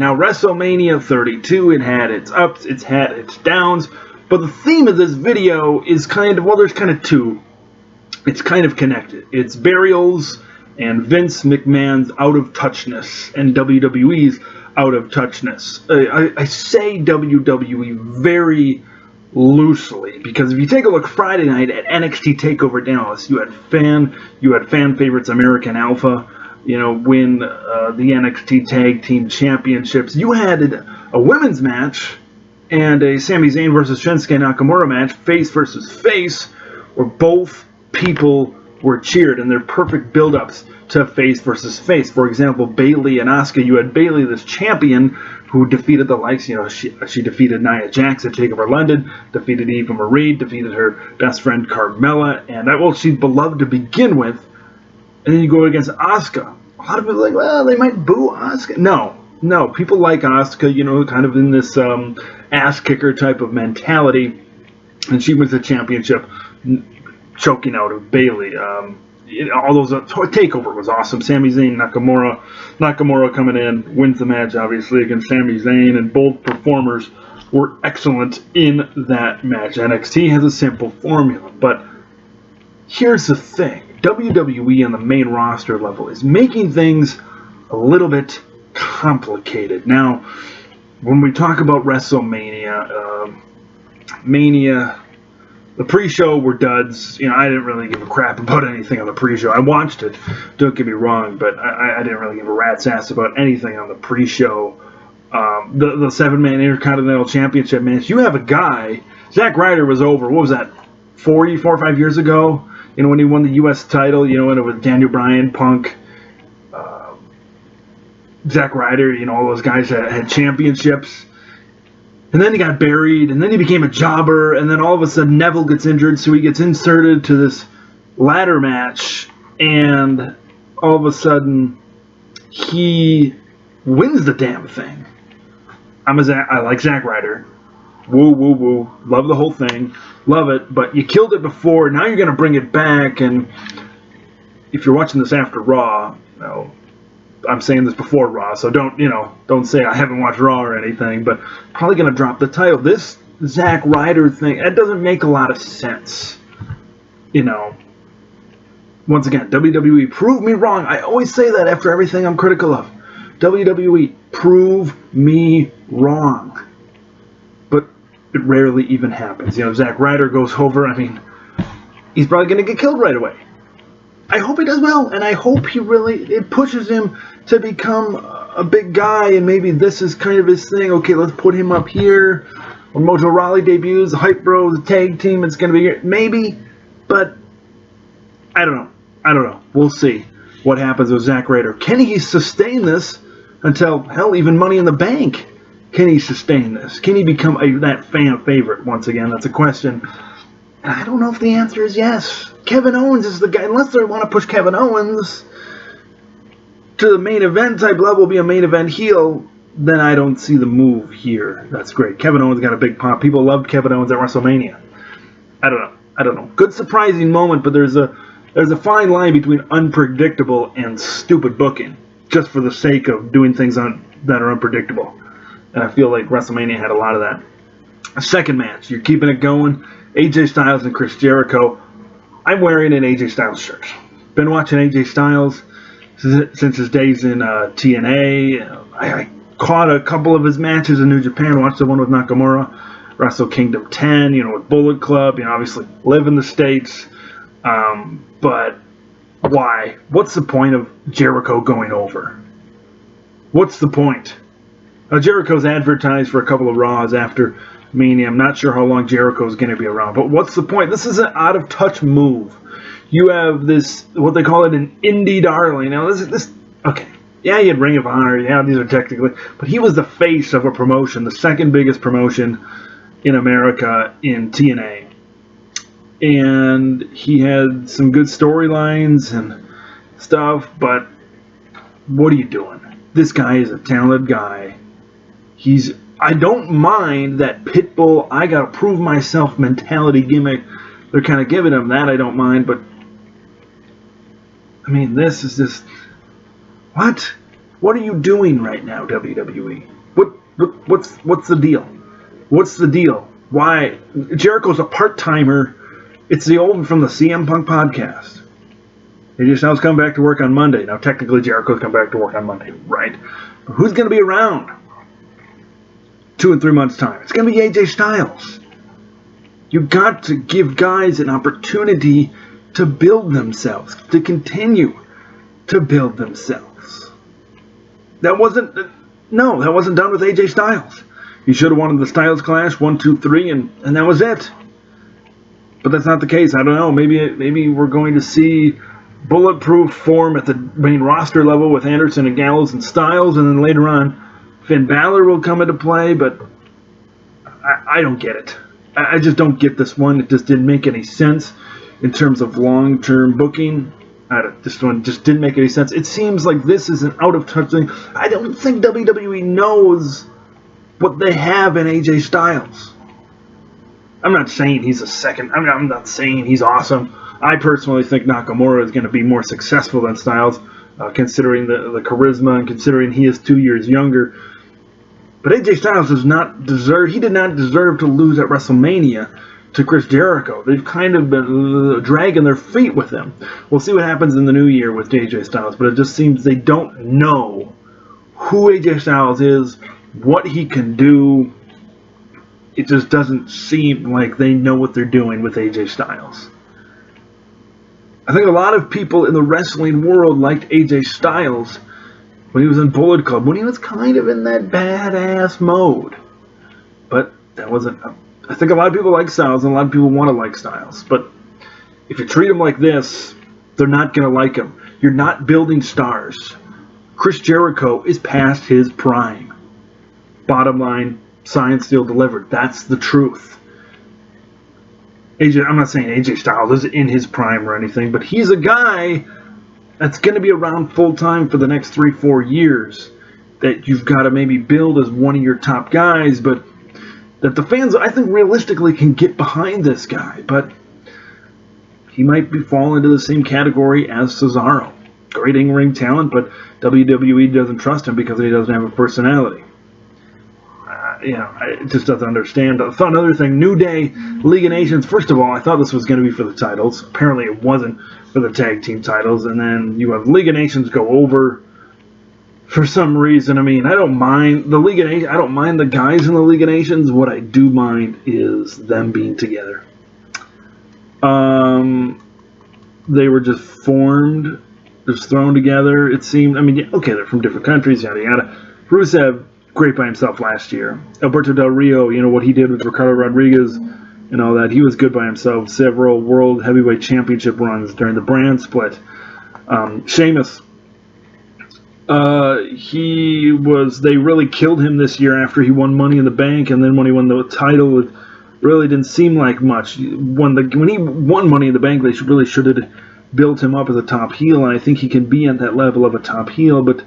Now, WrestleMania 32, it had its ups, it's had its downs, but the theme of this video is kind of, well, there's kind of two. It's kind of connected. It's burials and Vince McMahon's out-of-touchness and WWE's out-of-touchness. I say WWE very loosely, because if you take a look Friday night at NXT TakeOver Dallas, you had fan favorites American Alpha, win the NXT Tag Team Championships. You had a women's match and a Sami Zayn versus Shinsuke Nakamura match, face versus face, where both people were cheered, and they're perfect build-ups to face versus face. For example, Bayley and Asuka. You had Bayley, this champion, who defeated the likes, she defeated Nia Jax at TakeOver London, defeated Eva Marie, defeated her best friend Carmella, and she's beloved to begin with. And then you go against Asuka. A lot of people are like, well, they might boo Asuka. No, people like Asuka, kind of in this ass-kicker type of mentality, and she wins the championship, choking out of Bayley. All those TakeOver was awesome. Sami Zayn, Nakamura coming in, wins the match obviously against Sami Zayn, and both performers were excellent in that match. NXT has a simple formula, but here's the thing: WWE on the main roster level is making things a little bit complicated. Now, when we talk about WrestleMania, Mania, the pre-show were duds. I didn't really give a crap about anything on the pre-show. I watched it, don't get me wrong, but I didn't really give a rat's ass about anything on the pre-show. The 7-man Intercontinental Championship match, you have a guy, Zack Ryder was over, what was that, 4 or 5 years ago? When he won the U.S. title, when it was Daniel Bryan, Punk, Zack Ryder, all those guys that had championships. And then he got buried, and then he became a jobber, and then all of a sudden Neville gets injured, so he gets inserted to this ladder match, and all of a sudden he wins the damn thing. I like Zack Ryder. Woo, woo, woo. Love the whole thing. Love it, but you killed it before, now you're going to bring it back, and if you're watching this after Raw, I'm saying this before Raw, so don't say I haven't watched Raw or anything, but probably going to drop the title. This Zack Ryder thing, that doesn't make a lot of sense. Once again, WWE, prove me wrong. I always say that after everything I'm critical of. WWE, prove me wrong. But it rarely even happens. Zack Ryder goes over, he's probably going to get killed right away. I hope he does well, and I hope it pushes him to become a big guy, and maybe this is kind of his thing. Okay, let's put him up here. When Mojo Rawley debuts, the Hype Bros, the tag team, it's going to be here. Maybe, but I don't know. We'll see what happens with Zack Ryder. Can he sustain this until, hell, even Money in the Bank? Can he sustain this? Can he become that fan favorite once again? That's a question. And I don't know if the answer is yes. Kevin Owens is the guy. Unless they want to push Kevin Owens to the main event type level, be a main event heel, then I don't see the move here. That's great. Kevin Owens got a big pop. People loved Kevin Owens at WrestleMania. I don't know. Good surprising moment, but there's a fine line between unpredictable and stupid booking, just for the sake of doing things that are unpredictable. And I feel like WrestleMania had a lot of that. A second match, you're keeping it going. AJ Styles and Chris Jericho. I'm wearing an AJ Styles shirt. Been watching AJ Styles since his days in TNA. I caught a couple of his matches in New Japan. Watched the one with Nakamura, Wrestle Kingdom 10, with Bullet Club. Obviously live in the States. But why? What's the point of Jericho going over? What's the point? Jericho's advertised for a couple of Raws after Mania. I'm not sure how long Jericho's going to be around, but what's the point? This is an out-of-touch move. You have this, what they call it, an indie darling. Now, okay. Yeah, he had Ring of Honor. Yeah, these are technically, but he was the face of a promotion, the second biggest promotion in America in TNA. And he had some good storylines and stuff, but what are you doing? This guy is a talented guy. I don't mind that Pitbull, I gotta prove myself mentality gimmick. They're kind of giving him that, I don't mind, but this is just, what? What are you doing right now, WWE? What's the deal? What's the deal? Why? Jericho's a part-timer. It's the old from the CM Punk podcast. AJ Styles come back to work on Monday. Now, technically, Jericho's come back to work on Monday, right? But who's going to be around 2 and 3 months' time? It's going to be AJ Styles. You got to give guys an opportunity to build themselves, to continue to build themselves. That wasn't done with AJ Styles. He should have wanted the Styles Clash 1, 2, 3, and that was it. But that's not the case. I don't know. Maybe we're going to see Bulletproof form at the main roster level with Anderson and Gallows and Styles, and then later on, Finn Balor will come into play. But I don't get it. I just don't get this one. It just didn't make any sense in terms of long-term booking. This one just didn't make any sense. It seems like this is an out-of-touch thing. I don't think WWE knows what they have in AJ Styles. I'm not saying he's a second. I'm not saying he's awesome. I personally think Nakamura is going to be more successful than Styles, considering the charisma and considering he is 2 years younger. But AJ Styles does not deserve. He did not deserve to lose at WrestleMania to Chris Jericho. They've kind of been dragging their feet with him. We'll see what happens in the new year with AJ Styles, but it just seems they don't know who AJ Styles is, what he can do. It just doesn't seem like they know what they're doing with AJ Styles. I think a lot of people in the wrestling world liked AJ Styles when he was in Bullet Club, when he was kind of in that badass mode. But that wasn't... I think a lot of people like Styles, and a lot of people want to like Styles. But if you treat him like this, they're not going to like him. You're not building stars. Chris Jericho is past his prime. Bottom line, signed, sealed, delivered. That's the truth. I'm not saying AJ Styles is in his prime or anything, but he's a guy that's going to be around full-time for the next 3-4 years that you've got to maybe build as one of your top guys, but that the fans, I think, realistically can get behind this guy. But he might fall into the same category as Cesaro. Great in-ring talent, but WWE doesn't trust him because he doesn't have a personality. It just doesn't understand. I thought another thing, New Day, League of Nations. First of all, I thought this was going to be for the titles. Apparently it wasn't for the tag team titles. And then you have League of Nations go over for some reason. I mean, I don't mind the League of Nations. I don't mind the guys in the League of Nations. What I do mind is them being together. They were just formed, just thrown together. It seemed, okay, they're from different countries, yada, yada. Rusev, great by himself last year. Alberto Del Rio, what he did with Ricardo Rodriguez and all that, he was good by himself. Several World Heavyweight Championship runs during the brand split. Sheamus, they really killed him this year after he won Money in the Bank, and then when he won the title, it really didn't seem like much. When he won Money in the Bank, they really should have built him up as a top heel, and I think he can be at that level of a top heel, but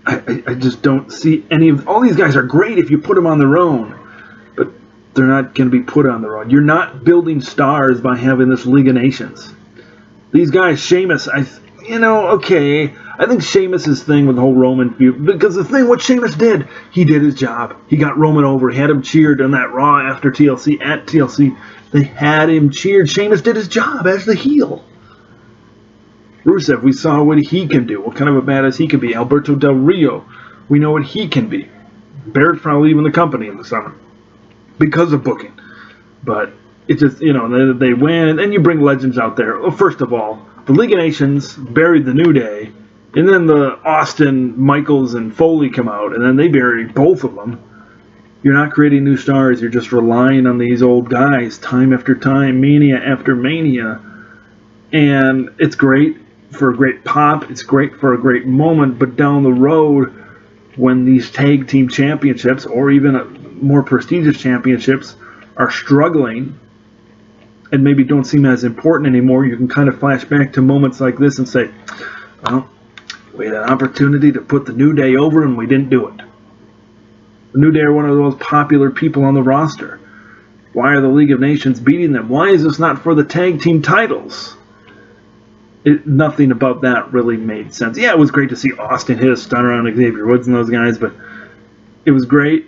I just don't see any of... All these guys are great if you put them on their own, but they're not going to be put on their own. You're not building stars by having this League of Nations. These guys, Sheamus, okay, I think Sheamus' thing with the whole Roman feud, because what Sheamus did, he did his job. He got Roman over, he had him cheered on that Raw after TLC, at TLC. They had him cheered. Sheamus did his job as the heel. Rusev, we saw what he can do, what kind of a badass he can be. Alberto Del Rio, we know what he can be. Barrett's probably leaving the company in the summer because of booking. But it just, they win, and then you bring legends out there. Well, first of all, the League of Nations buried the New Day, and then the Austin, Michaels, and Foley come out, and then they buried both of them. You're not creating new stars, you're just relying on these old guys time after time, mania after mania. And it's great for a great pop, it's great for a great moment, but down the road, when these tag team championships, or even more prestigious championships, are struggling, and maybe don't seem as important anymore, you can kind of flash back to moments like this and say, well, we had an opportunity to put the New Day over and we didn't do it. The New Day are one of the most popular people on the roster. Why are the League of Nations beating them? Why is this not for the tag team titles? Nothing about that really made sense. Yeah, it was great to see Austin hit a stunner on Xavier Woods and those guys, but it was great.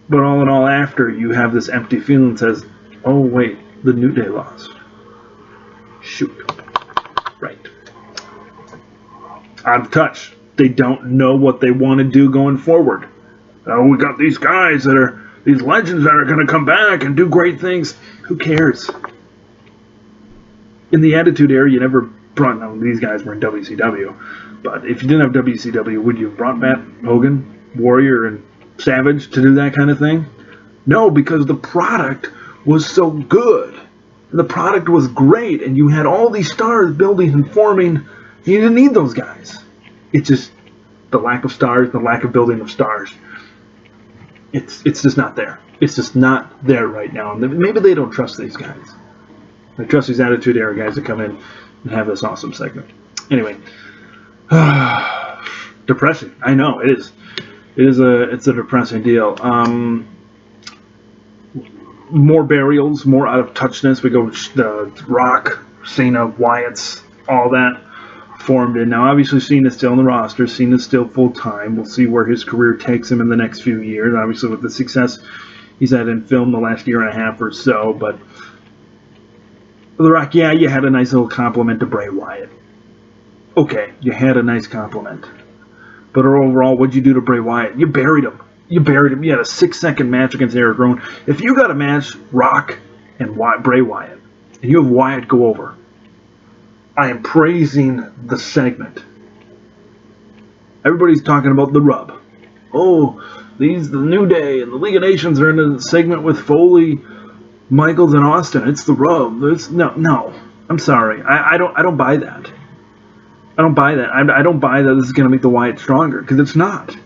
But all in all, after, you have this empty feeling that says, oh, wait, the New Day lost. Shoot. Right. Out of touch. They don't know what they want to do going forward. Oh, we got these guys these legends that are going to come back and do great things. Who cares? In the Attitude Era, you never brought, no, these guys were in WCW, but if you didn't have WCW, would you have brought Matt Hogan, Warrior, and Savage to do that kind of thing? No, because the product was so good. The product was great, and you had all these stars building and forming. You didn't need those guys. It's just the lack of stars, the lack of building of stars. It's just not there. It's just not there right now. And maybe they don't trust these guys. They trust these Attitude Era guys to come in and have this awesome segment. Anyway, depressing. I know it is. It's a depressing deal. More burials, more out of touchness. We go Rock, Cena, Wyatt's, all that formed in. Now, obviously, Cena's still on the roster. Cena's still full time. We'll see where his career takes him in the next few years. Obviously, with the success he's had in film the last year and a half or so, but. The Rock, yeah, you had a nice little compliment to Bray Wyatt. Okay, you had a nice compliment. But overall, what'd you do to Bray Wyatt? You buried him. You had a 6-second match against Eric Rowan. If you got a match, Rock and Bray Wyatt, and you have Wyatt go over, I am praising the segment. Everybody's talking about the rub. Oh, the New Day and the League of Nations are in a segment with Foley, Michaels, and Austin. It's the rub. No. I'm sorry. I don't buy that. I don't buy that. I don't buy that this is going to make the Wyatt stronger, because it's not.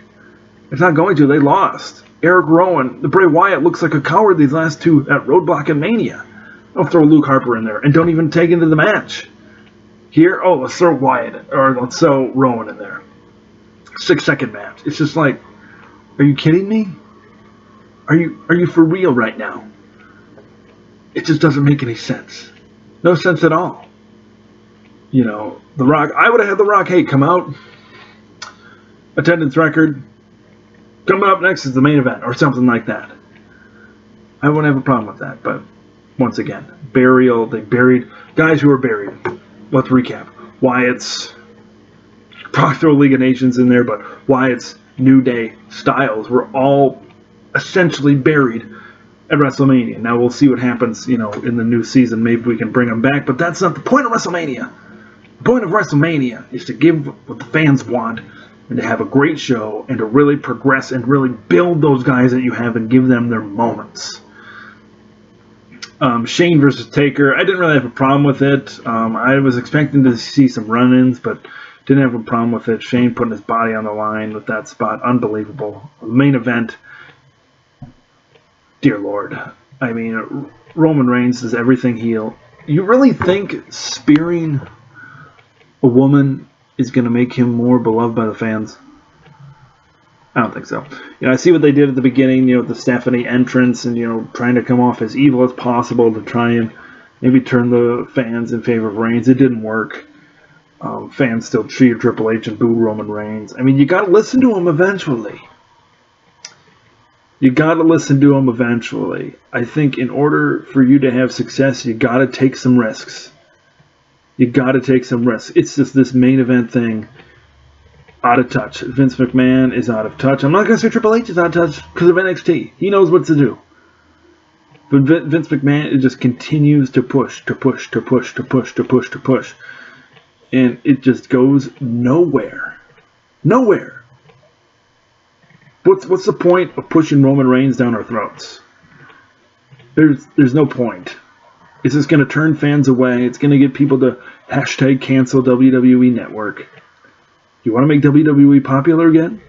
It's not going to. They lost. Eric Rowan, the Bray Wyatt looks like a coward these last two at Roadblock and Mania. Don't throw Luke Harper in there, and don't even take into the match. Here, let's throw Wyatt, or let's throw Rowan in there. 6-second match. It's just like, are you kidding me? Are you for real right now? It just doesn't make any sense. No sense at all. You know, The Rock, I would have had The Rock, hey, come out, attendance record, coming up next is the main event, or something like that. I wouldn't have a problem with that, but once again, burial, they buried guys who were buried. Let's recap. Wyatt's, probably throw League of Nations in there, but Wyatt's New Day Styles were all essentially buried at WrestleMania. Now we'll see what happens, in the new season. Maybe we can bring them back, but that's not the point of WrestleMania. The point of WrestleMania is to give what the fans want and to have a great show and to really progress and really build those guys that you have and give them their moments. Shane versus Taker, I didn't really have a problem with it. I was expecting to see some run-ins, but didn't have a problem with it. Shane putting his body on the line with that spot, unbelievable. The main event, dear Lord. I mean, Roman Reigns is everything heel. You really think spearing a woman is going to make him more beloved by the fans? I don't think so. I see what they did at the beginning, with the Stephanie entrance and, trying to come off as evil as possible to try and maybe turn the fans in favor of Reigns. It didn't work. Fans still cheer Triple H and boo Roman Reigns. I mean, you got to listen to him eventually. I think in order for you to have success, you got to take some risks. It's just this main event thing. Out of touch. Vince McMahon is out of touch. I'm not going to say Triple H is out of touch because of NXT. He knows what to do. But Vince McMahon, it just continues to push. And it just goes nowhere. What's the point of pushing Roman Reigns down our throats? There's no point. It's just going to turn fans away. It's going to get people to hashtag cancel WWE Network. You want to make WWE popular again?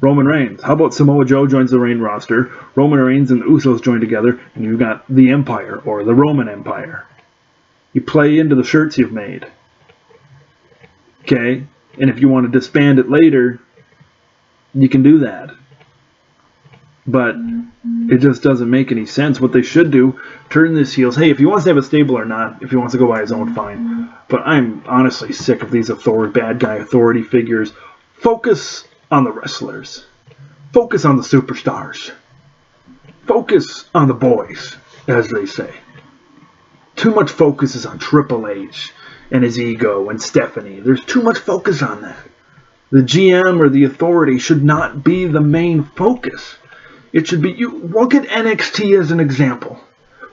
Roman Reigns. How about Samoa Joe joins the Reign roster? Roman Reigns and the Usos join together, and you've got the Empire, or the Roman Empire. You play into the shirts you've made. Okay? And if you want to disband it later, you can do that. But it just doesn't make any sense. What they should do, turn this heels. Hey, if he wants to have a stable or not, if he wants to go by his own, fine. But I'm honestly sick of these bad guy authority figures. Focus on the wrestlers. Focus on the superstars. Focus on the boys, as they say. Too much focus is on Triple H and his ego and Stephanie. There's too much focus on that. The GM or the authority should not be the main focus. It should be, you look at NXT as an example.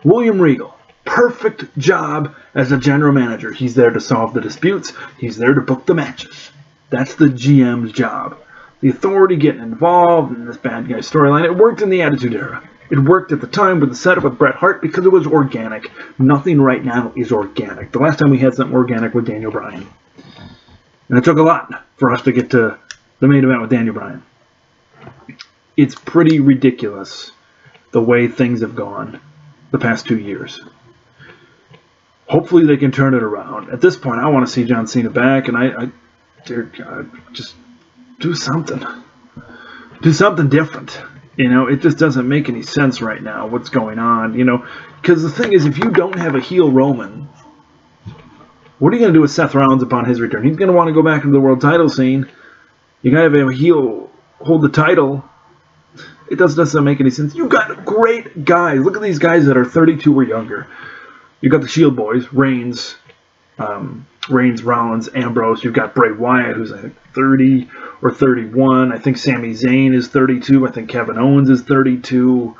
William Regal, perfect job as a general manager. He's there to solve the disputes. He's there to book the matches. That's the GM's job. The authority getting involved in this bad guy storyline. It worked in the Attitude Era. It worked at the time with the setup with Bret Hart because it was organic. Nothing right now is organic. The last time we had something organic with Daniel Bryan. And it took a lot for us to get to the main event with Daniel Bryan. It's pretty ridiculous the way things have gone the past 2 years. Hopefully they can turn it around. At this point, I want to see John Cena back, and dear God, just do something. Do something different. You know, it just doesn't make any sense right now what's going on, you know. Because the thing is, if you don't have a heel Roman, what are you going to do with Seth Rollins upon his return? He's going to want to go back into the world title scene. You got to have a heel hold the title. It doesn't make any sense. You got great guys. Look at these guys that are 32 or younger. You got the Shield boys, Reigns, Rollins, Ambrose. You've got Bray Wyatt, who's I think 30 or 31. I think Sami Zayn is 32. I think Kevin Owens is 32.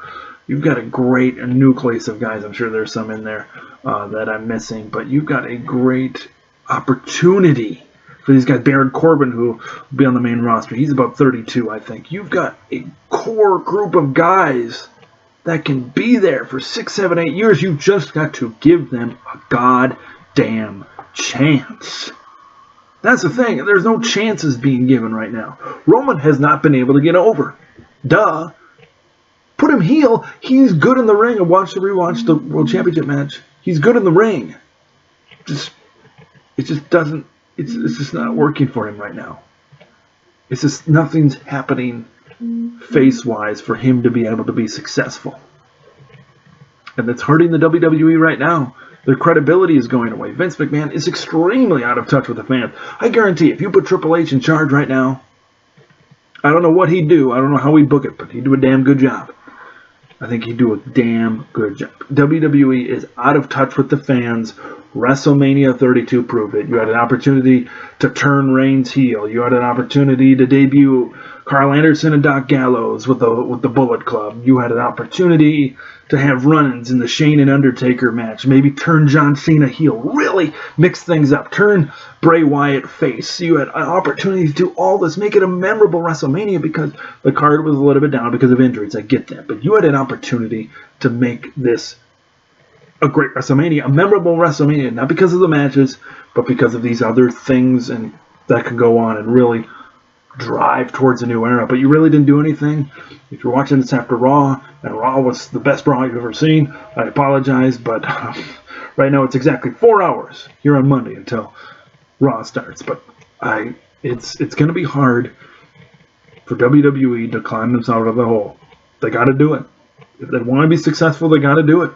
You've got a great nucleus of guys. I'm sure there's some in there that I'm missing, but you've got a great opportunity for these guys. Baron Corbin, who will be on the main roster. He's about 32, I think. You've got a core group of guys that can be there for 6, 7, 8 years. You've just got to give them a goddamn chance. That's the thing. There's no chances being given right now. Roman has not been able to get over. Duh. Put him heel. He's good in the ring. I watched the rewatch the World Championship match. He's good in the ring. It just doesn't. It's just not working for him right now. It's just nothing's happening face-wise for him to be able to be successful. And that's hurting the WWE right now. Their credibility is going away. Vince McMahon is extremely out of touch with the fans. I guarantee if you put Triple H in charge right now, I don't know what he'd do. I don't know how he'd book it, but he'd do a damn good job. I think he'd do a damn good job. WWE is out of touch with the fans. WrestleMania 32 proved it. You had an opportunity to turn Reigns heel. You had an opportunity to debut Carl Anderson and Doc Gallows with the Bullet Club. You had an opportunity to have run-ins in the Shane and Undertaker match. Maybe turn John Cena heel. Really mix things up. Turn Bray Wyatt face. You had an opportunity to do all this. Make it a memorable WrestleMania because the card was a little bit down because of injuries. I get that. But you had an opportunity to make this a great WrestleMania, a memorable WrestleMania, not because of the matches, but because of these other things and that could go on and really drive towards a new era. But you really didn't do anything. If you're watching this after Raw, and Raw was the best Raw you've ever seen, I apologize, but right now it's exactly 4 hours here on Monday until Raw starts. But it's going to be hard for WWE to climb themselves out of the hole. They got to do it. If they want to be successful, they got to do it.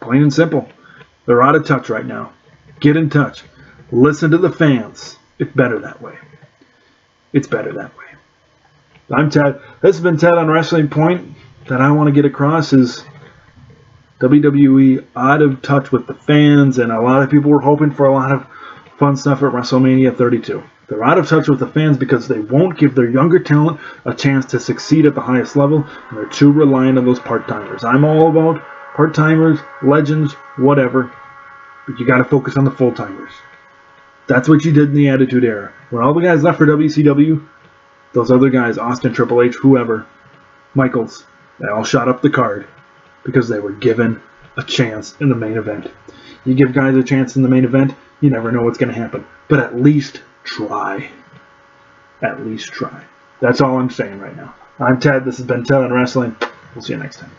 Plain and simple. They're out of touch right now. Get in touch. Listen to the fans. It's better that way. It's better that way. I'm Ted. This has been Ted on Wrestling Point. That I want to get across is WWE out of touch with the fans, and a lot of people were hoping for a lot of fun stuff at WrestleMania 32. They're out of touch with the fans because they won't give their younger talent a chance to succeed at the highest level, and they're too reliant on those part-timers. I'm all about part-timers, legends, whatever, but you got to focus on the full-timers. That's what you did in the Attitude Era. When all the guys left for WCW, those other guys, Austin, Triple H, whoever, Michaels, they all shot up the card because they were given a chance in the main event. You give guys a chance in the main event, you never know what's going to happen. But at least try. At least try. That's all I'm saying right now. I'm Ted. This has been Ted on Wrestling. We'll see you next time.